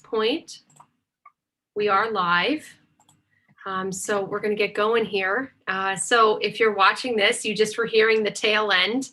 point, we are live. So we're going to get going here. So if you're watching this, you just were hearing the tail end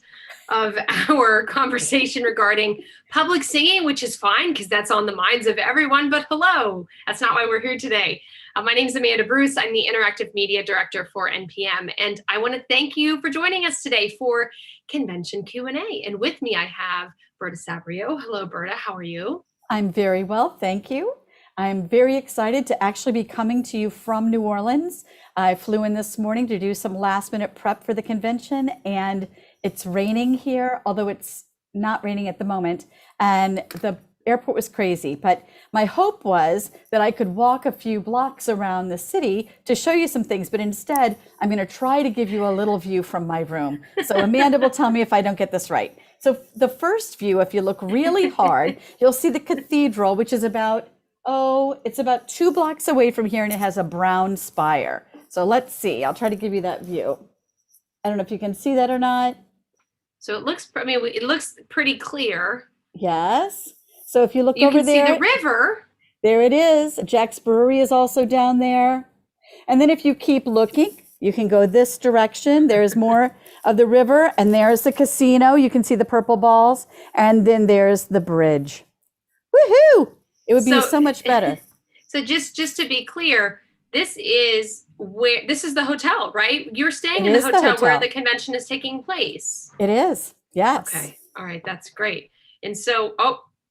of our conversation regarding public singing, which is fine because that's on the minds of everyone, but hello, that's not why we're here today. My name is Amanda Bruce. I'm the Interactive Media Director for NPM, and I want to thank you for joining us today for Convention Q&A. And with me, I have Berta Sabrio. Hello, Berta. How are you? I'm very well, thank you. I'm very excited to actually be coming to you from New Orleans. I flew in this morning to do some last minute prep for the convention, and it's raining here, although it's not raining at the moment, and the airport was crazy. But my hope was that I could walk a few blocks around the city to show you some things, but instead I'm going to try to give you a little view from my room. So Amanda will tell me if I don't get this right. So the first view, if you look really hard, you'll see the cathedral, which is it's about 2 blocks away from here, and it has a brown spire. So let's see, I'll try to give you that view. I don't know if you can see that or not. So it looks pretty clear. Yes. So if you look over there, you can see the river. There it is. Jack's Brewery is also down there. And then if you keep looking, you can go this direction. There's more of the river, and there's the casino. You can see the purple balls, and then there's the bridge. Woohoo! It would be so much better. So just to be clear, this is the hotel, right? You're staying in the hotel where the convention is taking place. It is. Yes. Okay. All right. That's great. And so,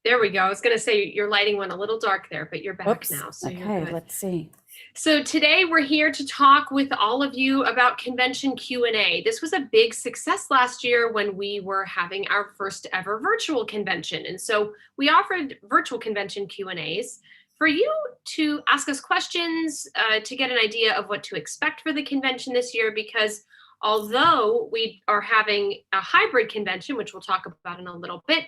there we go. I was going to say your lighting went a little dark there, but you're back now. So okay, you're good. Let's see. So today we're here to talk with all of you about Convention Q&A. This was a big success last year when we were having our first ever virtual convention. And so we offered virtual convention Q&As for you to ask us questions, to get an idea of what to expect for the convention this year, because although we are having a hybrid convention, which we'll talk about in a little bit,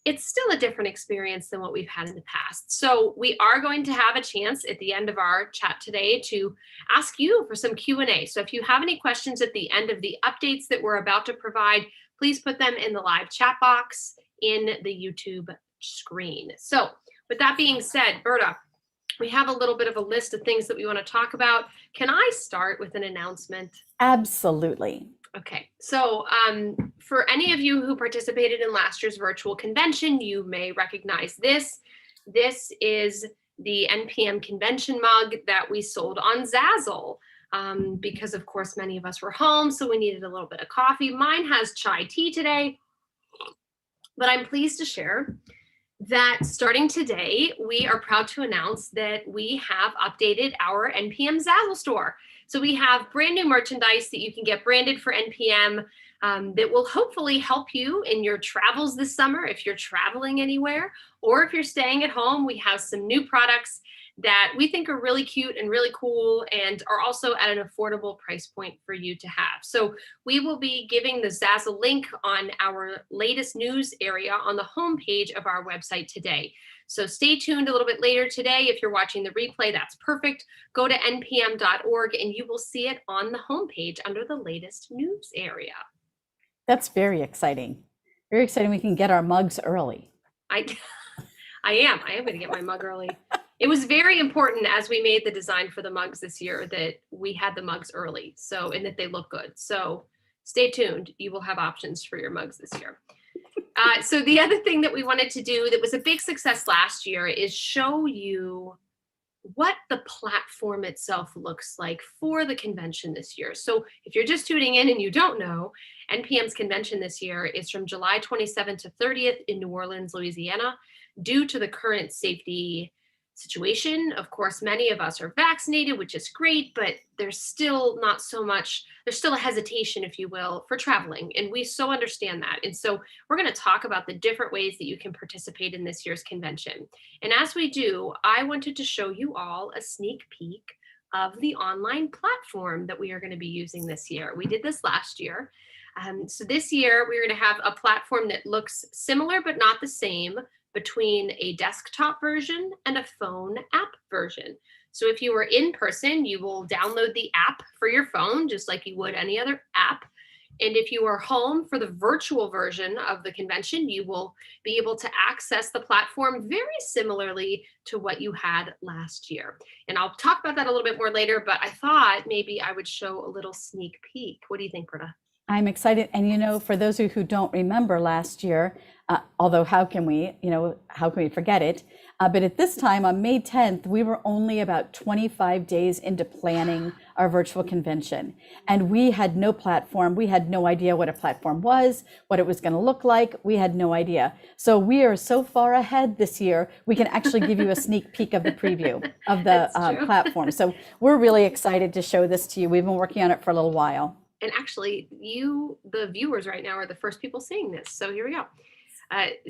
it's still a different experience than what we've had in the past. So we are going to have a chance at the end of our chat today to ask you for some Q&A. So if you have any questions at the end of the updates that we're about to provide, please put them in the live chat box in the YouTube screen. So with that being said, Berta, we have a little bit of a list of things that we want to talk about. Can I start with an announcement? Absolutely. Okay, so for any of you who participated in last year's virtual convention, you may recognize this. This is the NPM convention mug that we sold on Zazzle because, of course, many of us were home, so we needed a little bit of coffee. Mine has chai tea today, but I'm pleased to share that starting today, we are proud to announce that we have updated our NPM Zazzle store. So we have brand new merchandise that you can get branded for NPM that will hopefully help you in your travels this summer if you're traveling anywhere, or if you're staying at home. We have some new products that we think are really cute and really cool and are also at an affordable price point for you to have. So we will be giving the Zazzle link on our latest news area on the homepage of our website today. So stay tuned a little bit later today. If you're watching the replay, that's perfect. Go to npm.org and you will see it on the homepage under the latest news area. That's very exciting. Very exciting. We can get our mugs early. I am going to get my mug early. It was very important as we made the design for the mugs this year that we had the mugs early, and that they look good. So stay tuned. You will have options for your mugs this year. So the other thing that we wanted to do that was a big success last year is show you what the platform itself looks like for the convention this year. So if you're just tuning in and you don't know, NPM's convention this year is from July 27th to 30th in New Orleans, Louisiana. Due to the current safety situation, of course, many of us are vaccinated, which is great, but there's still a hesitation, if you will, for traveling. And we so understand that. And so we're going to talk about the different ways that you can participate in this year's convention. And as we do, I wanted to show you all a sneak peek of the online platform that we are going to be using this year. We did this last year. So this year, we're going to have a platform that looks similar but not the same between a desktop version and a phone app version. So if you were in person, you will download the app for your phone, just like you would any other app. And if you are home for the virtual version of the convention, you will be able to access the platform very similarly to what you had last year. And I'll talk about that a little bit more later, but I thought maybe I would show a little sneak peek. What do you think, Britta? I'm excited. And for those of you who don't remember last year, although how can we forget it? But at this time on May 10th, we were only about 25 days into planning our virtual convention. And we had no platform. We had no idea what a platform was, what it was going to look like. We had no idea. So we are so far ahead this year, we can actually give you a sneak peek of the preview of the platform. So we're really excited to show this to you. We've been working on it for a little while. And actually, the viewers right now, are the first people seeing this. So here we go.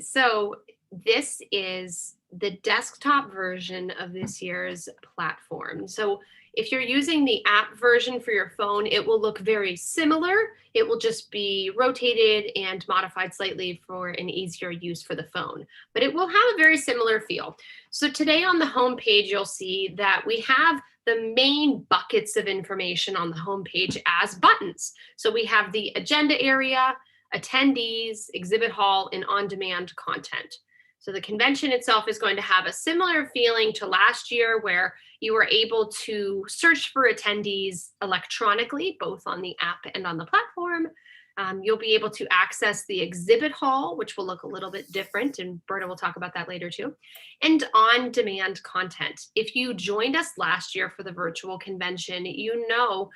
So this is the desktop version of this year's platform. So if you're using the app version for your phone, it will look very similar. It will just be rotated and modified slightly for an easier use for the phone, but it will have a very similar feel. So today on the home page, you'll see that we have the main buckets of information on the homepage as buttons. So we have the agenda area, attendees, exhibit hall, and on-demand content. So the convention itself is going to have a similar feeling to last year, where you were able to search for attendees electronically, both on the app and on the platform. You'll be able to access the exhibit hall, which will look a little bit different, and Berta will talk about that later too, and on-demand content. If you joined us last year for the virtual convention, you know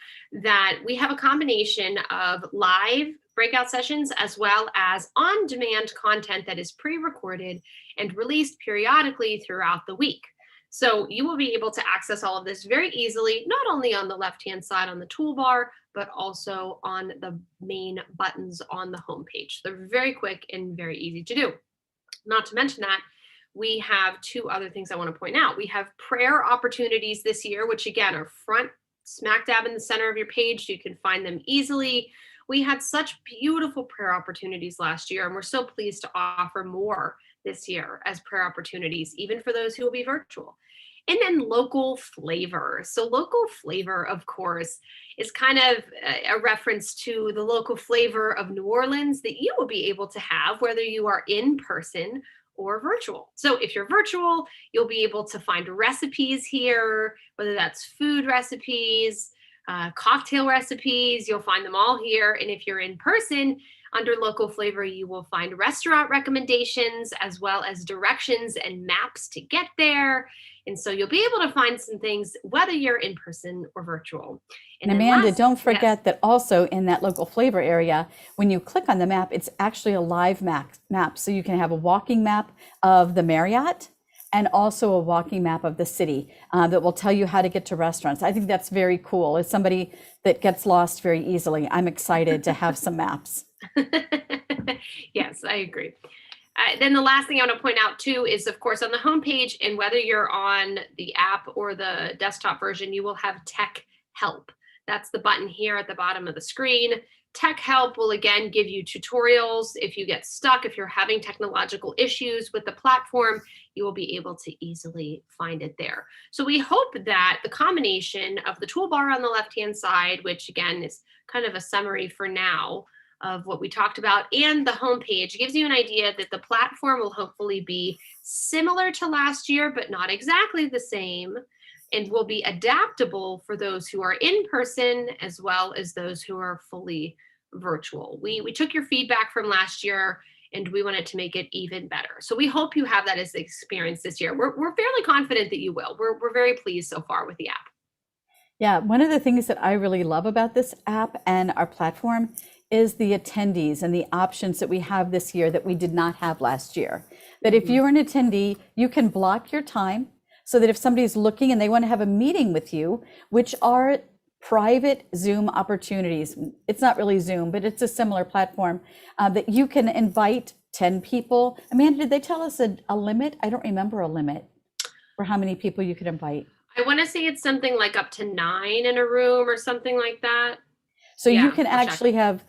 that we have a combination of live breakout sessions as well as on-demand content that is pre-recorded and released periodically throughout the week. So you will be able to access all of this very easily, not only on the left-hand side on the toolbar, but also on the main buttons on the homepage. They're very quick and very easy to do. Not to mention that we have two other things I want to point out. We have prayer opportunities this year, which again are front smack dab in the center of your page. So you can find them easily. We had such beautiful prayer opportunities last year, and we're so pleased to offer more this year as prayer opportunities, even for those who will be virtual. And then local flavor. So local flavor, of course, is kind of a reference to the local flavor of New Orleans that you will be able to have whether you are in person or virtual. So if you're virtual, you'll be able to find recipes here, whether that's food recipes, cocktail recipes, you'll find them all here. And if you're in person, under local flavor, you will find restaurant recommendations as well as directions and maps to get there. And so you'll be able to find some things whether you're in person or virtual. And Amanda, don't forget that also in that local flavor area, when you click on the map, it's actually a live map. So you can have a walking map of the Marriott and also a walking map of the city that will tell you how to get to restaurants. I think that's very cool. As somebody that gets lost very easily, I'm excited to have some maps. Yes, I agree. Then the last thing I want to point out too is, of course, on the homepage, and whether you're on the app or the desktop version, you will have tech help. That's the button here at the bottom of the screen. Tech help will again give you tutorials. If you get stuck, if you're having technological issues with the platform, you will be able to easily find it there. So we hope that the combination of the toolbar on the left-hand side, which again is kind of a summary for now of what we talked about, and the homepage gives you an idea that the platform will hopefully be similar to last year, but not exactly the same, and will be adaptable for those who are in person as well as those who are fully virtual. We took your feedback from last year and we wanted to make it even better. So we hope you have that as the experience this year. We're fairly confident that you will. We're very pleased so far with the app. Yeah, one of the things that I really love about this app and our platform is the attendees and the options that we have this year that we did not have last year. That if you're an attendee, you can block your time so that if somebody's looking and they want to have a meeting with you, which are private Zoom opportunities, it's not really Zoom, but it's a similar platform that you can invite 10 people. Amanda, did they tell us a limit? I don't remember a limit for how many people you could invite. I want to say it's something like up to 9 in a room or something like that. So yeah, you can actually have,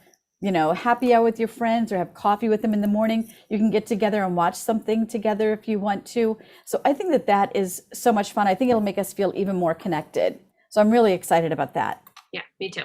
happy hour with your friends or have coffee with them in the morning. You can get together and watch something together if you want to. So I think that that is so much fun. I think it'll make us feel even more connected. So I'm really excited about that. Yeah, me too.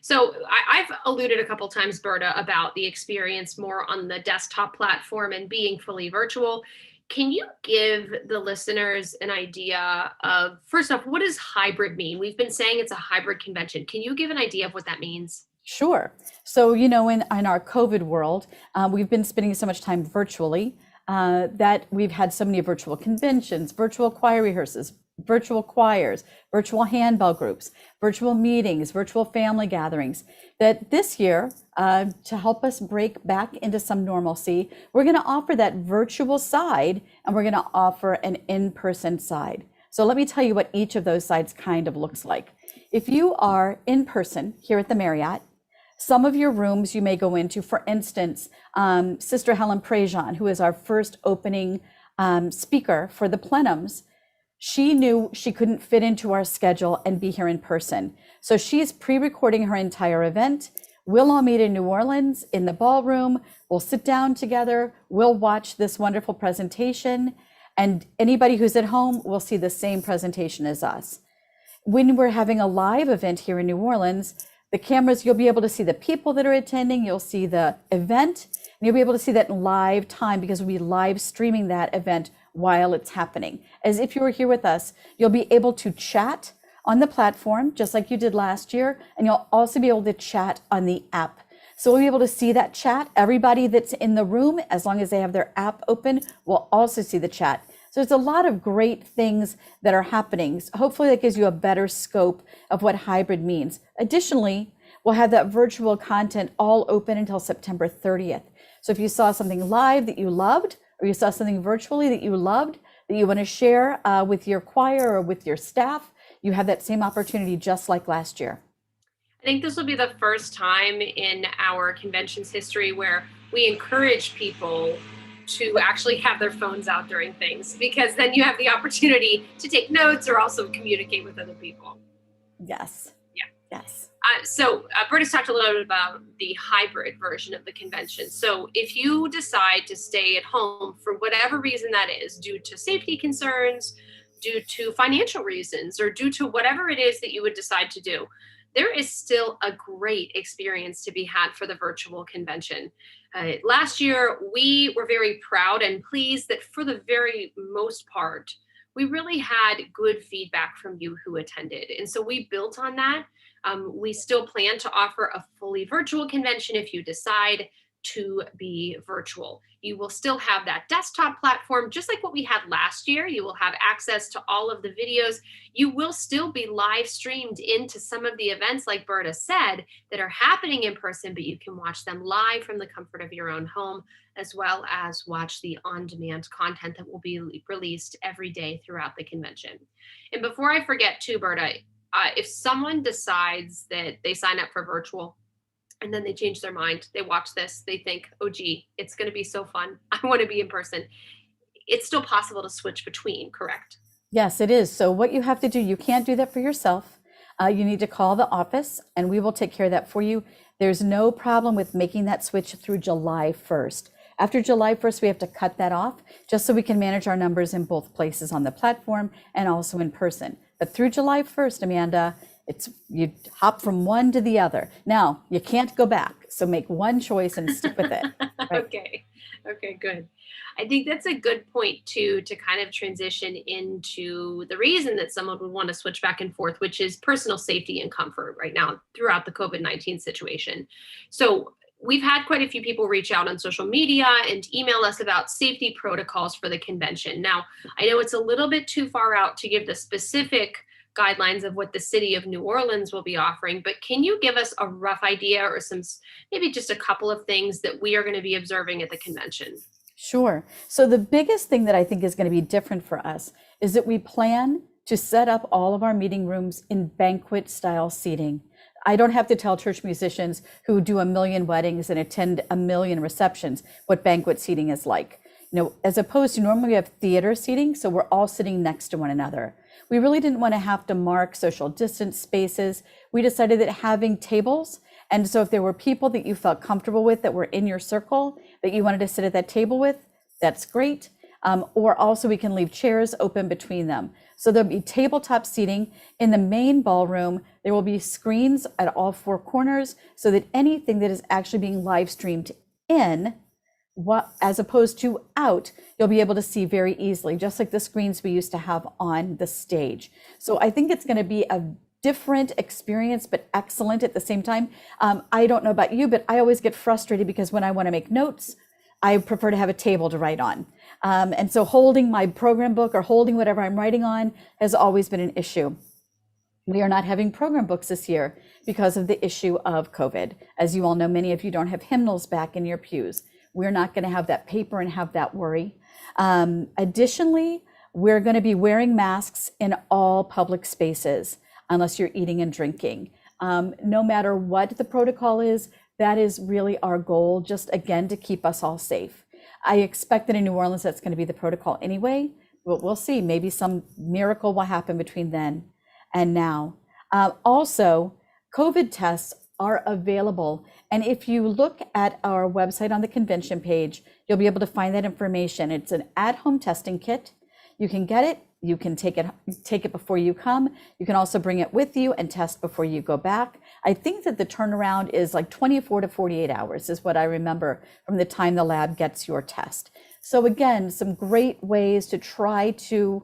So I've alluded a couple times, Berta, about the experience more on the desktop platform and being fully virtual. Can you give the listeners an idea of, first off, what does hybrid mean? We've been saying it's a hybrid convention. Can you give an idea of what that means? Sure. So, in our COVID world, we've been spending so much time virtually that we've had so many virtual conventions, virtual choir rehearsals, virtual choirs, virtual handbell groups, virtual meetings, virtual family gatherings, that this year, to help us break back into some normalcy, we're going to offer that virtual side and we're going to offer an in-person side. So let me tell you what each of those sides kind of looks like. If you are in person here at the Marriott, some of your rooms you may go into, for instance, Sister Helen Prejean, who is our first opening speaker for the plenums, she knew she couldn't fit into our schedule and be here in person. So she's pre-recording her entire event. We'll all meet in New Orleans in the ballroom. We'll sit down together. We'll watch this wonderful presentation. And anybody who's at home will see the same presentation as us. When we're having a live event here in New Orleans, the cameras, you'll be able to see the people that are attending, you'll see the event, and you'll be able to see that in live time because we'll be live streaming that event while it's happening. As if you were here with us, you'll be able to chat on the platform, just like you did last year, and you'll also be able to chat on the app. So we'll be able to see that chat. Everybody that's in the room, as long as they have their app open, will also see the chat. So there's a lot of great things that are happening. So hopefully that gives you a better scope of what hybrid means. Additionally, we'll have that virtual content all open until September 30th. So if you saw something live that you loved, or you saw something virtually that you loved, that you want to share with your choir or with your staff, you have that same opportunity just like last year. I think this will be the first time in our convention's history where we encourage people to actually have their phones out during things, because then you have the opportunity to take notes or also communicate with other people. Yes. Yeah. Yes. So Berta's talked a little bit about the hybrid version of the convention. So if you decide to stay at home for whatever reason that is, due to safety concerns, due to financial reasons, or due to whatever it is that you would decide to do, there is still a great experience to be had for the virtual convention. Last year, we were very proud and pleased that for the very most part, we really had good feedback from you who attended. And so we built on that. We still plan to offer a fully virtual convention if you decide to be virtual. You will still have that desktop platform, just like what we had last year. You will have access to all of the videos. You will still be live streamed into some of the events, like Berta said, that are happening in person, but you can watch them live from the comfort of your own home, as well as watch the on-demand content that will be released every day throughout the convention. And before I forget too, Berta, if someone decides that they sign up for virtual and then they change their mind, they watch this, they think, oh gee, it's going to be so fun, I want to be in person, it's still possible to switch between, correct? Yes, it is. So what you have to do, you can't do that for yourself. You need to call the office and we will take care of that for you. There's no problem with making that switch through July 1st. After July 1st, we have to cut that off just so we can manage our numbers in both places, on the platform and also in person. But through July 1st, Amanda, you hop from one to the other. Now, you can't go back. So make one choice and stick with it. Right? Okay, good. I think that's a good point too, to kind of transition into the reason that someone would want to switch back and forth, which is personal safety and comfort right now throughout the COVID-19 situation. So we've had quite a few people reach out on social media and email us about safety protocols for the convention. Now, I know it's a little bit too far out to give the specific guidelines of what the city of New Orleans will be offering, but can you give us a rough idea or maybe just a couple of things that we are going to be observing at the convention? Sure. So the biggest thing that I think is going to be different for us is that we plan to set up all of our meeting rooms in banquet style seating. I don't have to tell church musicians who do 1 million weddings and attend 1 million receptions what banquet seating is like. As opposed to normally we have theater seating, so we're all sitting next to one another. We really didn't want to have to mark social distance spaces. We decided that having tables, and so if there were people that you felt comfortable with that were in your circle that you wanted to sit at that table with, that's great. or also we can leave chairs open between them. So there'll be tabletop seating. In the main ballroom, there will be screens at all four corners so that anything that is actually being live streamed in, as opposed to out, you'll be able to see very easily, just like the screens we used to have on the stage. So I think it's going to be a different experience, but excellent at the same time. I don't know about you, but I always get frustrated because when I want to make notes, I prefer to have a table to write on. And so holding my program book or holding whatever I'm writing on has always been an issue. We are not having program books this year because of the issue of COVID. As you all know, many of you don't have hymnals back in your pews. We're not going to have that paper and have that worry. Additionally, we're going to be wearing masks in all public spaces unless you're eating and drinking. No matter what the protocol is, that is really our goal, just again, to keep us all safe. I expect that in New Orleans, that's going to be the protocol anyway, but we'll see. Maybe some miracle will happen between then and now. Also, COVID tests are available. And if you look at our website on the convention page, you'll be able to find that information. It's an at-home testing kit. You can get it. You can take it before you come. You can also bring it with you and test before you go back. I think that the turnaround is like 24 to 48 hours is what I remember from the time the lab gets your test. So again, some great ways to try to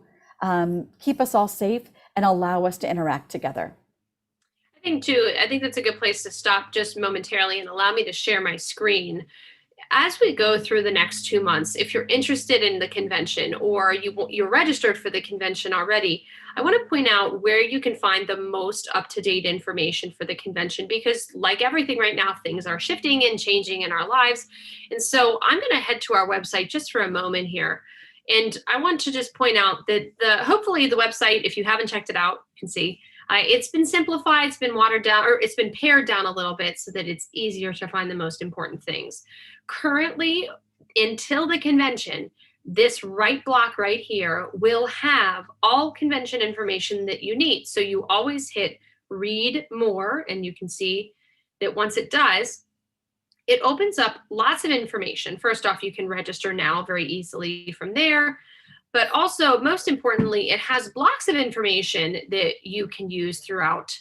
keep us all safe and allow us to interact together. I think that's a good place to stop just momentarily and allow me to share my screen. As we go through the next 2 months, if you're interested in the convention or you're registered for the convention already, I want to point out where you can find the most up-to-date information for the convention, because like everything right now, things are shifting and changing in our lives. And so I'm going to head to our website just for a moment here. And I want to just point out that hopefully the website, if you haven't checked it out, you can see it's been simplified, it's been watered down, or it's been pared down a little bit so that it's easier to find the most important things. Currently, until the convention, this right block right here will have all convention information that you need. So you always hit read more, and you can see that once it does, it opens up lots of information. First off, you can register now very easily from there. But also, most importantly, it has blocks of information that you can use throughout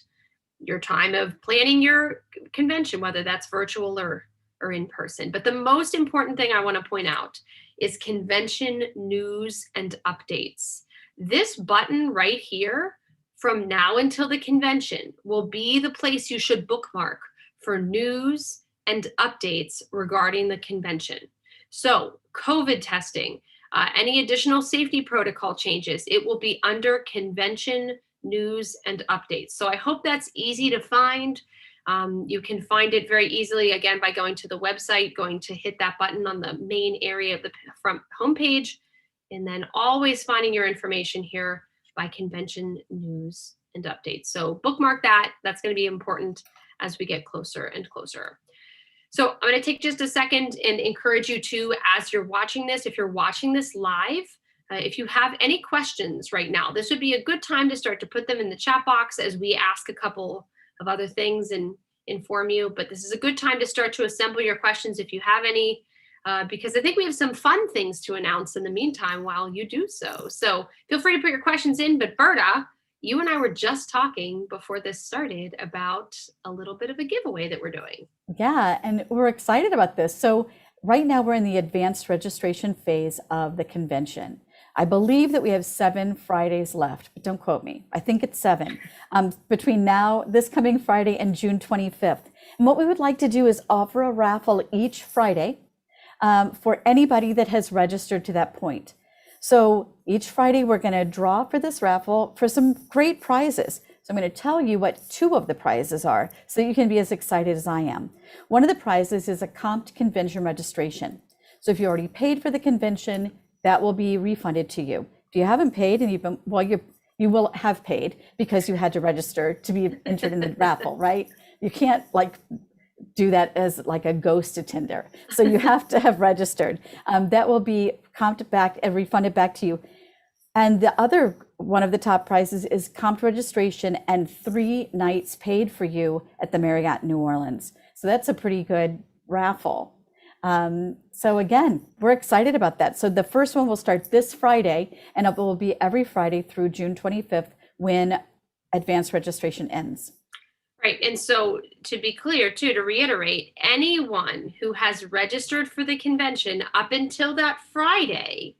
your time of planning your convention, whether that's virtual or in person. But the most important thing I want to point out is convention news and updates. This button right here, from now until the convention, will be the place you should bookmark for news and updates regarding the convention. So, COVID testing, any additional safety protocol changes, it will be under convention news and updates. So I hope that's easy to find. You can find it very easily, again, by going to the website, going to hit that button on the main area of the front homepage, and then always finding your information here by convention news and updates. So bookmark that. That's going to be important as we get closer and closer. So I'm going to take just a second and encourage you to, as you're watching this, if you're watching this live, if you have any questions right now, this would be a good time to start to put them in the chat box as we ask a couple of other things and inform you. But this is a good time to start to assemble your questions if you have any, because I think we have some fun things to announce in the meantime while you do so. So feel free to put your questions in. But Berta, you and I were just talking before this started about a little bit of a giveaway that we're doing. Yeah, and we're excited about this. So right now we're in the advanced registration phase of the convention. I believe that we have 7 Fridays left, but don't quote me. I think it's 7 between now, this coming Friday, and June 25th. And what we would like to do is offer a raffle each Friday for anybody that has registered to that point. So each Friday, we're going to draw for this raffle for some great prizes. So I'm going to tell you what 2 of the prizes are so that you can be as excited as I am. One of the prizes is a comped convention registration. So if you already paid for the convention, that will be refunded to you. If you haven't paid, and you've been, well, you will have paid because you had to register to be entered in the raffle, right? You can't do that as like a ghost attender. So you have to have registered. That will be comped back and refunded back to you. And the other one of the top prizes is comped registration and 3 nights paid for you at the Marriott New Orleans. So that's a pretty good raffle. So again, we're excited about that. So the first one will start this Friday, and it will be every Friday through June 25th when advanced registration ends. Right. And so to be clear, too, to reiterate, anyone who has registered for the convention up until that Friday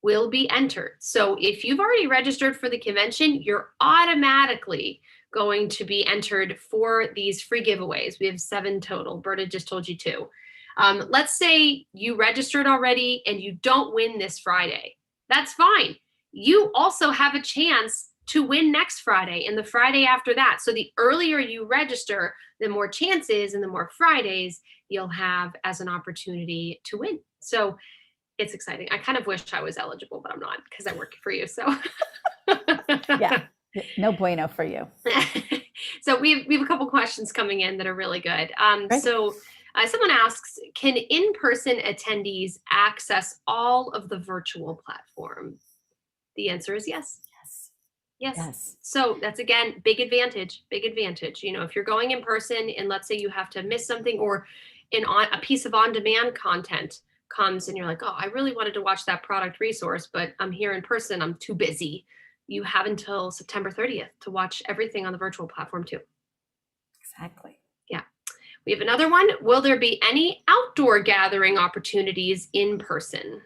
will be entered. So if you've already registered for the convention, you're automatically going to be entered for these free giveaways. We have 7 total. Berta just told you 2. Let's say you registered already and you don't win this Friday. That's fine. You also have a chance to win next Friday and the Friday after that. So the earlier you register, the more chances and the more Fridays you'll have as an opportunity to win. So it's exciting. I kind of wish I was eligible, but I'm not because I work for you. So Yeah, no bueno for you. So we have a couple questions coming in that are really good. Great. So someone asks, can in-person attendees access all of the virtual platform? The answer is yes. Yes. Yes. Yes. So that's, again, big advantage, big advantage. You know, if you're going in person and let's say you have to miss something, or a piece of on-demand content comes and you're like, oh, I really wanted to watch that product resource, but I'm here in person, I'm too busy. You have until September 30th to watch everything on the virtual platform too. Exactly. Yeah. We have another one. Will there be any outdoor gathering opportunities in person?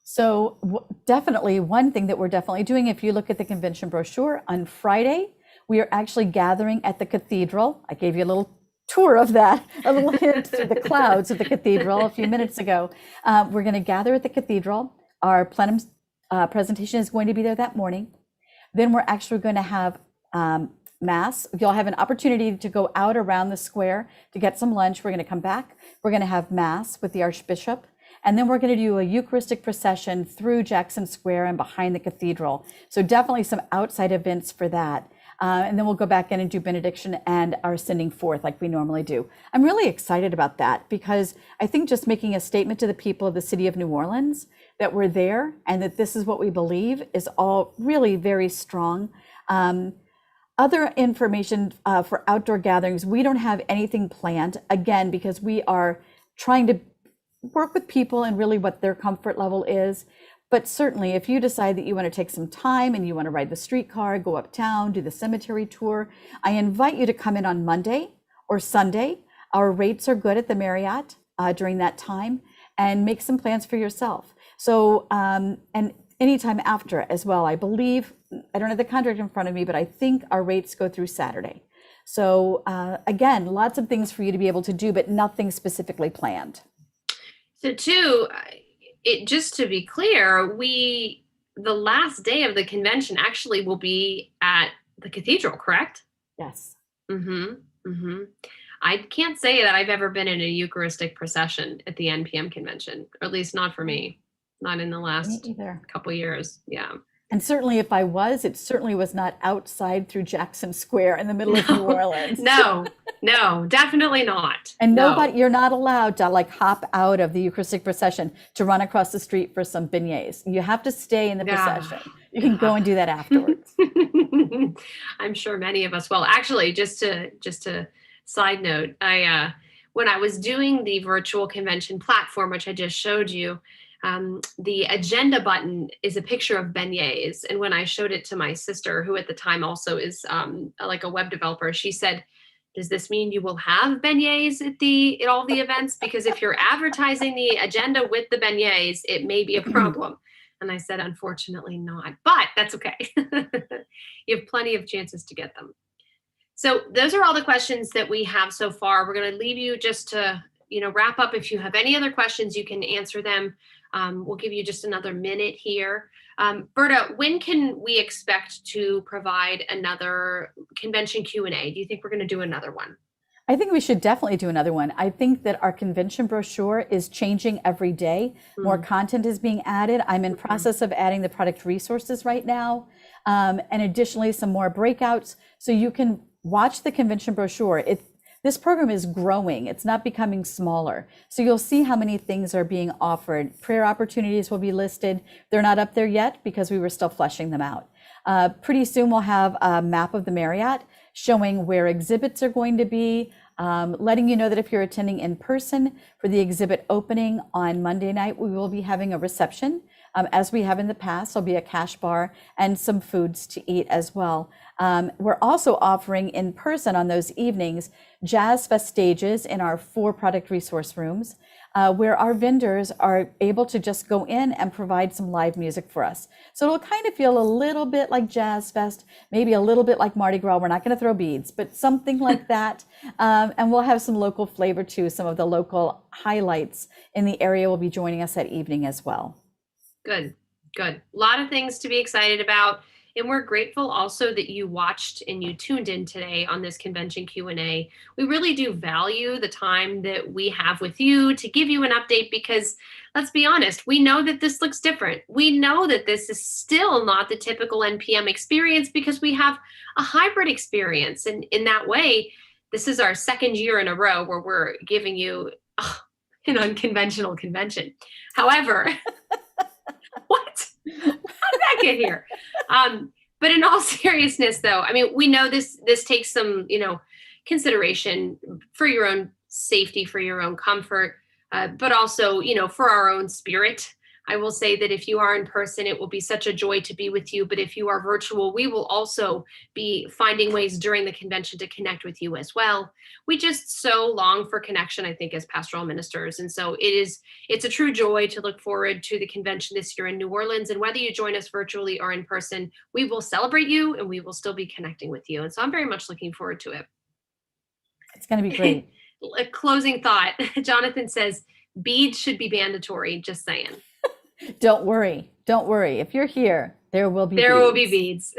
So definitely one thing that we're definitely doing, if you look at the convention brochure, on Friday, we are actually gathering at the cathedral. I gave you a little tour of that, a little hint through the clouds of the cathedral a few minutes ago. We're going to gather at the cathedral. Our plenum presentation is going to be there that morning. Then we're actually going to have Mass. You'll have an opportunity to go out around the square to get some lunch. We're going to come back. We're going to have Mass with the Archbishop. And then we're going to do a Eucharistic procession through Jackson Square and behind the cathedral. So definitely some outside events for that. And then we'll go back in and do benediction and our sending forth like we normally do. I'm really excited about that because I think just making a statement to the people of the city of New Orleans that we're there and that this is what we believe is all really very strong. Other information for outdoor gatherings, we don't have anything planned, again, because we are trying to work with people and really what their comfort level is. But certainly if you decide that you want to take some time and you want to ride the streetcar, go uptown, do the cemetery tour, I invite you to come in on Monday or Sunday. Our rates are good at the Marriott during that time, and make some plans for yourself. So, and anytime after as well, I believe, I don't have the contract in front of me, but I think our rates go through Saturday. So again, lots of things for you to be able to do, but nothing specifically planned. So too, just to be clear, the last day of the convention actually will be at the cathedral, correct? Yes. Mm-hmm. Mm-hmm. I can't say that I've ever been in a Eucharistic procession at the NPM convention, or at least not for me, not in the last couple years. Yeah. And certainly if I was, it certainly was not outside through Jackson Square in the middle of New Orleans. No, definitely not. And nobody, you're not allowed to like hop out of the Eucharistic procession to run across the street for some beignets. You have to stay in the procession. You can go and do that afterwards. I'm sure many of us will. Actually, just to side note, when I was doing the virtual convention platform, which I just showed you, the agenda button is a picture of beignets. And when I showed it to my sister, who at the time also is like a web developer, she said, does this mean you will have beignets at all the events? Because if you're advertising the agenda with the beignets, it may be a problem. And I said, unfortunately not, but that's okay. You have plenty of chances to get them. So those are all the questions that we have so far. We're going to leave you just to, wrap up. If you have any other questions, you can answer them. We'll give you just another minute here. Berta, when can we expect to provide another convention Q&A? Do you think we're going to do another one? I think we should definitely do another one. I think that our convention brochure is changing every day. More content is being added. I'm in process of adding the product resources right now. And additionally, some more breakouts. So you can watch the convention brochure. This program is growing. It's not becoming smaller. So you'll see how many things are being offered. Prayer opportunities will be listed. They're not up there yet because we were still fleshing them out. Pretty soon we'll have a map of the Marriott showing where exhibits are going to be, letting you know that if you're attending in person for the exhibit opening on Monday night, we will be having a reception. As we have in the past, there'll be a cash bar and some foods to eat as well. We're also offering in person on those evenings Jazz Fest stages in our 4 product resource rooms, where our vendors are able to just go in and provide some live music for us. So it'll kind of feel a little bit like Jazz Fest, maybe a little bit like Mardi Gras. We're not going to throw beads, but something like that. And we'll have some local flavor too. Some of the local highlights in the area will be joining us that evening as well. Good, good. A lot of things to be excited about. And we're grateful also that you watched and you tuned in today on this convention Q&A. We really do value the time that we have with you to give you an update because let's be honest, we know that this looks different. We know that this is still not the typical NPM experience because we have a hybrid experience. And in that way, this is our 2nd year in a row where we're giving you an unconventional convention. However, what? How did that get here? But in all seriousness, though, I mean, we know this takes some, consideration for your own safety, for your own comfort, but also, for our own spirit. I will say that if you are in person, it will be such a joy to be with you. But if you are virtual, we will also be finding ways during the convention to connect with you as well. We just so long for connection, I think, as pastoral ministers. And so it's a true joy to look forward to the convention this year in New Orleans. And whether you join us virtually or in person, we will celebrate you and we will still be connecting with you. And so I'm very much looking forward to it. It's going to be great. A closing thought. Jonathan says, beads should be mandatory, just saying. Don't worry. If you're here, there will be beads.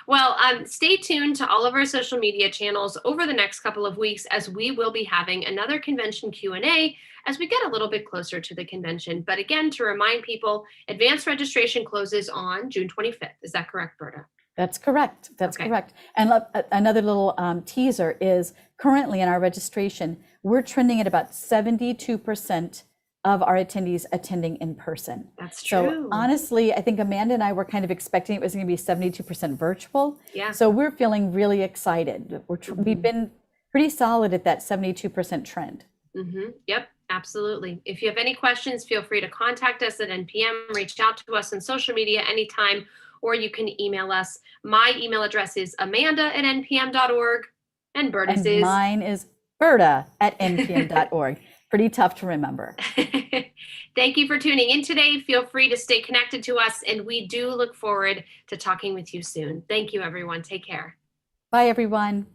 Well, stay tuned to all of our social media channels over the next couple of weeks as we will be having another convention Q&A as we get a little bit closer to the convention. But again, to remind people, advanced registration closes on June 25th. Is that correct, Berta? That's correct. That's correct. And another little teaser is currently in our registration, we're trending at about 72% of our attendees attending in person. That's true. So honestly, I think Amanda and I were kind of expecting it was going to be 72% virtual. Yeah. So we're feeling really excited. We've been pretty solid at that 72% trend. Yep, absolutely. If you have any questions, feel free to contact us at NPM, reach out to us on social media anytime, or you can email us. My email address is amanda@npm.org and Berta's is? Mine is berta@npm.org. Pretty tough to remember. Thank you for tuning in today. Feel free to stay connected to us, and we do look forward to talking with you soon. Thank you, everyone. Take care. Bye, everyone.